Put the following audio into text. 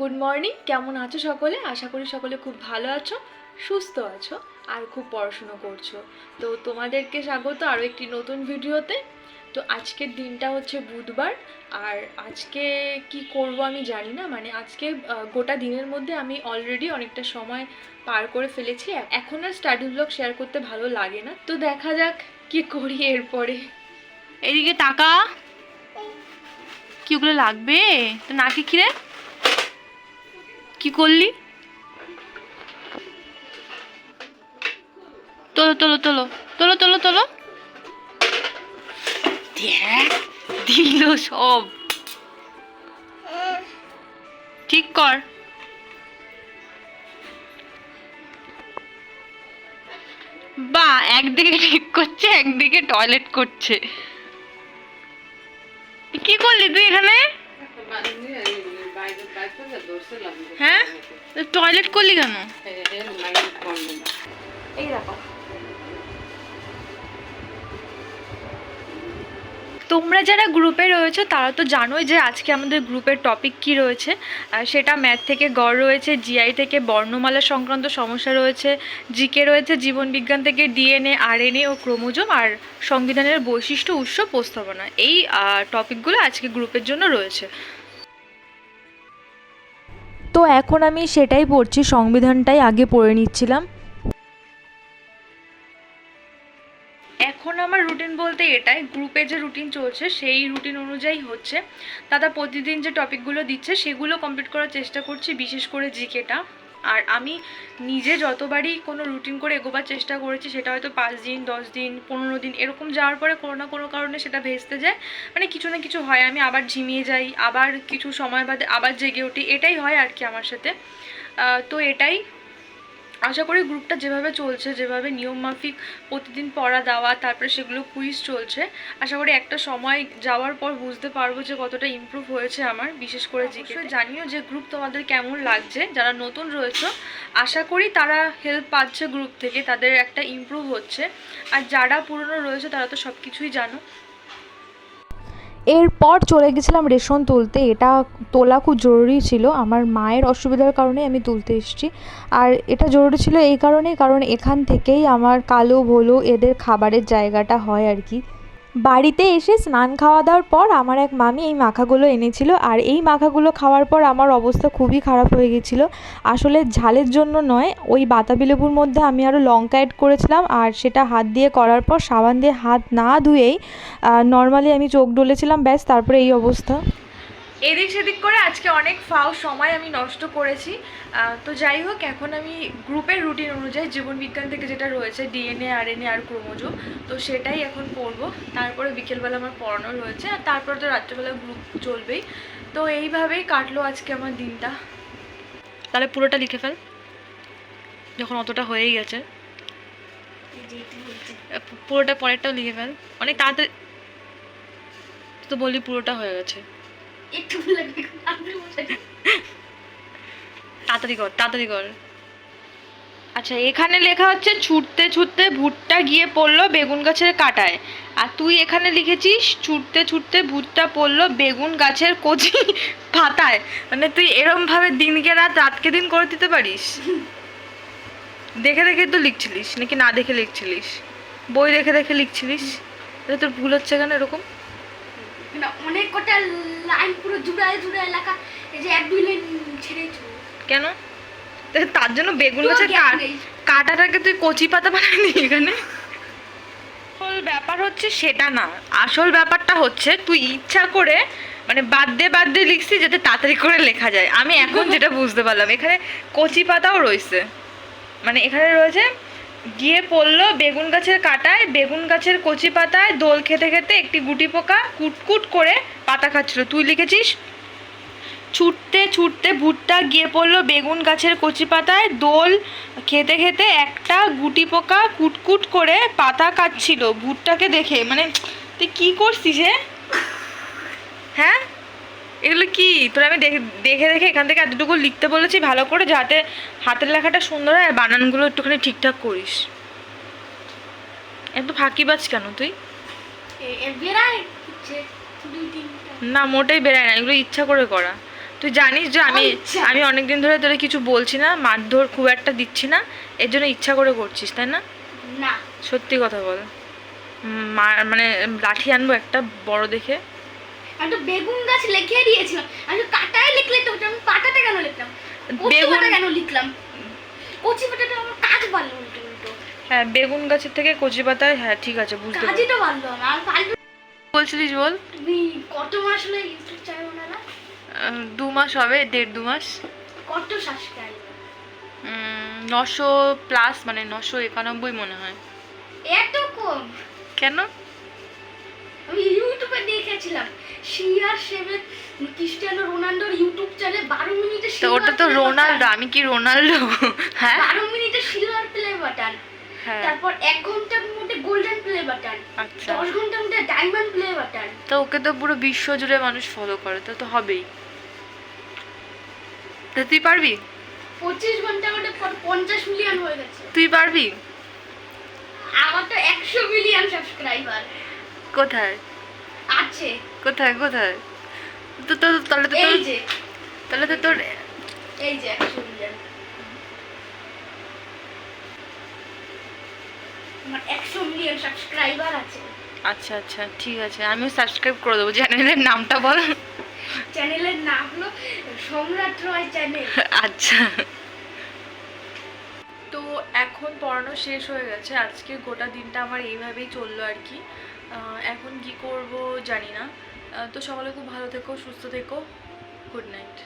Good morning. কেমন আছো সকলে? আশা করি সকলে খুব ভালো আছো, সুস্থ আছো আর খুব পড়াশুনো করছো। তো তোমাদেরকে স্বাগত আরও একটি নতুন ভিডিওতে। তো আজকের দিনটা হচ্ছে বুধবার, আর আজকে কি করব আমি জানি না। মানে আজকে গোটা দিনের মধ্যে আমি অলরেডি অনেকটা সময় পার করে ফেলেছি। এখন আর স্টাডি ব্লগ শেয়ার করতে ভালো লাগে না, তো দেখা যাক কি করি এরপরে। এদিকে তাকা, কি ওগুলো লাগবে তো নাকি? খিরে কি করলি? তোলো তোলো তোলো তোলো তোলো তোলো। দেখ দিল সব। ঠিক কর। বা একদিকে ঠিক করছে, একদিকে টয়লেট করছে। কি করলি তুই এখানে? হ্যাঁ, টয়লেট করলি কেন? এই দেখো, তোমরা যারা গ্রুপে রয়েছে তারা তো জানোই যে আজকে আমাদের গ্রুপের টপিক কি রয়েছে। সেটা ম্যাথ থেকে গড় রয়েছে, জিআই থেকে বর্ণমালা সংক্রান্ত সমস্যা রয়েছে, জিকে রয়েছে জীবনবিজ্ঞান থেকে ডিএনএ, আরএনএ ও ক্রোমোজোম, আর সংবিধানের বৈশিষ্ট্য, উৎস, প্রস্তাবনা। এই টপিকগুলো আজকে গ্রুপের জন্য রয়েছে। তো এখন আমি সেটাই পড়ছি, সংবিধানটাই আগে পড়ে নিচ্ছিলাম। এখন আমার রুটিন বলতে এটাই, গ্রুপে যে রুটিন চলছে সেই রুটিন অনুযায়ী হচ্ছে। দাদা প্রতিদিন যে টপিকগুলো দিচ্ছে সেগুলো কমপ্লিট করার চেষ্টা করছি, বিশেষ করে জিকেটা। আর আমি নিজে যতবারই কোনো রুটিন করে এগোবার চেষ্টা করেছি সেটা হয়তো 5 দিন, 10 দিন, 15 দিন এরকম যাওয়ার পরে কোনো না কোনো কারণে সেটা ভেস্তে যায়। মানে কিছু না কিছু হয়, আমি আবার ঝিমিয়ে যাই, আবার কিছু সময় বাদে আবার জেগে উঠি, এটাই হয় আর কি আমার সাথে। তো এটাই আশা করি গ্রুপটা যেভাবে চলছে, যেভাবে নিয়ম মাফিক প্রতিদিন পড়া দেওয়া, তারপরে সেগুলো কুইজ চলছে, আশা করি একটা সময় যাওয়ার পর বুঝতে পারবো যে কতটা ইমপ্রুভ হয়েছে আমার, বিশেষ করে জিকে। জানিও যে গ্রুপ তোমাদের কেমন লাগছে। যারা নতুন রয়েছে আশা করি তারা হেল্প পাচ্ছে গ্রুপ থেকে, তাদের একটা ইমপ্রুভ হচ্ছে। আর যারা পুরনো রয়েছে তারা তো সব কিছুই জানো। এরপর চলে গেছিলাম রেশন তুলতে। এটা তোলা খুব জরুরি ছিল, আমার মায়ের অসুবিধার কারণে আমি তুলতে এসেছি। আর এটা জরুরি ছিল এই কারণেই, কারণ এখান থেকেই আমার কালো ভোলো এদের খাবারের জায়গাটা হয় আর কি। বাড়িতে এসে স্নান খাওয়া দাওয়ার পর আমার এক মামি এই মাখাগুলো এনেছিল, আর এই মাখাগুলো খাওয়ার পর আমার অবস্থা খুবই খারাপ হয়ে গেছিলো। আসলে ঝালের জন্য নয়, ওই বাতাবি লেবুর মধ্যে আমি আরও লঙ্কা অ্যাড করেছিলাম, আর সেটা হাত দিয়ে করার পর সাবান দিয়ে হাত না ধুয়েই নর্মালি আমি চোখ ডলেছিলাম, ব্যাস তারপরে এই অবস্থা। এদিক সেদিক করে আজকে অনেক সময় আমি নষ্ট করেছি। তো যাই হোক, এখন আমি গ্রুপের রুটিন অনুযায়ী জীবনবিজ্ঞান থেকে যেটা রয়েছে ডিএনএ, আরএনএ আর ক্রোমোজোম, তো সেটাই এখন পড়বো। তারপরে বিকেলবেলা আমার পড়ানো রয়েছে, আর তারপরে তো রাত্রেবেলা গ্রুপ চলবেই। তো এইভাবেই কাটলো আজকে আমার দিনটা। তাহলে পুরোটা লিখে ফেল, যখন অতটা হয়েই গেছে। পুরোটা পরেরটাও লিখে ফেল, অনেক তাড়াতাড়ি তো বলি পুরোটা হয়ে গেছে। তাড়াতাড়ি কর, তাড়াতাড়ি কর। আচ্ছা, এখানে লেখা হচ্ছে ছুটতে ছুটতে ভুট্টা গিয়ে পড়লো বেগুন গাছের কাঁটায়, আর তুই এখানে লিখেছিস ছুটতে ছুটতে ভুট্টা পড়লো বেগুন গাছের কচি পাতায়। মানে তুই এরম ভাবে দিনকে রাত, রাতকে দিন করে দিতে পারিস? দেখে দেখে তো লিখছিলিস নাকি না দেখে লিখছিলিস? বই দেখে দেখে লিখছিলিস? তোর ভুল হচ্ছে কেন এরকম? অনেক কটা লাইন পুরো জুড়ায় জুড়ায় লেখা, এই যে 1-2 লাইন ছেড়ে কেন? তার জন্য বেগুন গাছের কাঁটাটাকে তুই কচি পাতা বানাবি এখানে? আসল ব্যাপার হচ্ছে সেটা না, আসল ব্যাপারটা হচ্ছে তুই ইচ্ছা করে মানে বাদ দিয়ে লিখছিস যাতে তাড়াতাড়ি করে লেখা যায়। আমি এখন যেটা বুঝতে পারলাম, এখানে কচি পাতাও রয়েছে। মানে এখানে রয়েছে গিয়ে পড়লো বেগুন গাছের কাঁটায়, বেগুন গাছের কচি পাতায় দোল খেতে খেতে একটি গুটি পোকা কুটকুট করে পাতা খাচ্ছিল। তুই লিখেছিস ছুটতে ছুটতে ভুট্টা গিয়ে পড়লো বেগুন গাছের কচি পাতায়, দোল খেতে খেতে একটা গুটি পোকা কুটকুট করে পাতা কাটছিল ভুট্টাকে দেখে। মানে তুই কি করছিস? হ্যাঁ, এগুলো কি তোর? আমি দেখে দেখে দেখে এখান থেকে এতটুকু লিখতে বলেছি ভালো করে, যাতে হাতের লেখাটা সুন্দর হয়, আর বানানগুলো একটুখানি ঠিকঠাক করিস। এত ফাঁকিবাজ কেন তুই? বেড়ায় না, মোটেই বেরায় না, এগুলো ইচ্ছা করে করা। তুই জানিস যে আমি আচ্ছা। আমি অনেকদিন ধরে তোরে কিছু বলছি না, মারধর খুব একটা দিচ্ছি না, এর জন্য ইচ্ছা করে করছিস তাই না? না সত্যি কথা বল। মানে লাঠি আনবো একটা বড় দেখে। আমি তো বেগুন গাছ লিখে দিয়েছিলাম, আমি তো কাটায় লিখলে তো আমি পাতাটা কেন লিখলাম, কচি বেগুন- পাতা কেন লিখলাম, কচি পাতাটা আমার কাজ বাড়লো উল্টো উল্টো, হ্যাঁ বেগুন গাছের থেকে কচি পাতায়, হ্যাঁ ঠিক আছে বুঝতে কাজই পারছি। তো বাড়লো না। আর পারবে বলছিলিস বল। তুমি কত মাস হলো ইউটিউব চ্যানেল বানালা? 2 মাস হবে, 1.5-2 মাস। কত সাবস্ক্রাইবার? 900 প্লাস, মানে 991 মনে হয়। এত কম? কেন? আমি ইউটিউবে দেখেছিলাম CR7 ক্রিস্টিয়ানো রোনাল্ডোর ইউটিউব চ্যানেল 12 মিনিটে তো ওটা তো রোনাল্ডো, আমি কি রোনাল্ডো? হ্যাঁ 12 মিনিটে সিলভার প্লে বাটন, হ্যাঁ তারপর 1 ঘন্টার মধ্যে গোল্ডেন প্লে বাটন, আচ্ছা। 10 ঘন্টার মধ্যে ডায়মন্ড প্লে বাটন। তো ওকে তো পুরো বিশ্ব জুড়ে মানুষ ফলো করে, তো তো হবেই। তো তুই পারবি? 25 ঘন্টার মধ্যে 50 মিলিয়ন হয়ে গেছে। তুই পারবি? আমার তো 100 মিলিয়ন সাবস্ক্রাইবার কোথায় আছে। কোথায় কোথায়? তো তো তাহলে তো এই তোর, যে তাহলে তো তোর এই যে 100 মিলিয়ন, আমার 100 মিলিয়ন সাবস্ক্রাইবার আছে। আচ্ছা আচ্ছা ঠিক আছে, আমিও সাবস্ক্রাইব করে দেবো। চ্যানেলের নামটা বল। চ্যানেলের নাম হলো সম্রাট রয় চ্যানেল। আচ্ছা। তো এখন পড়ানো শেষ হয়ে গেছে, আজকে গোটা দিনটা আমার এইভাবেই চললো আর কি। এখন কি করব জানি না। তো সকলে খুব ভালো থেকো, সুস্থ থেকো, গুড নাইট।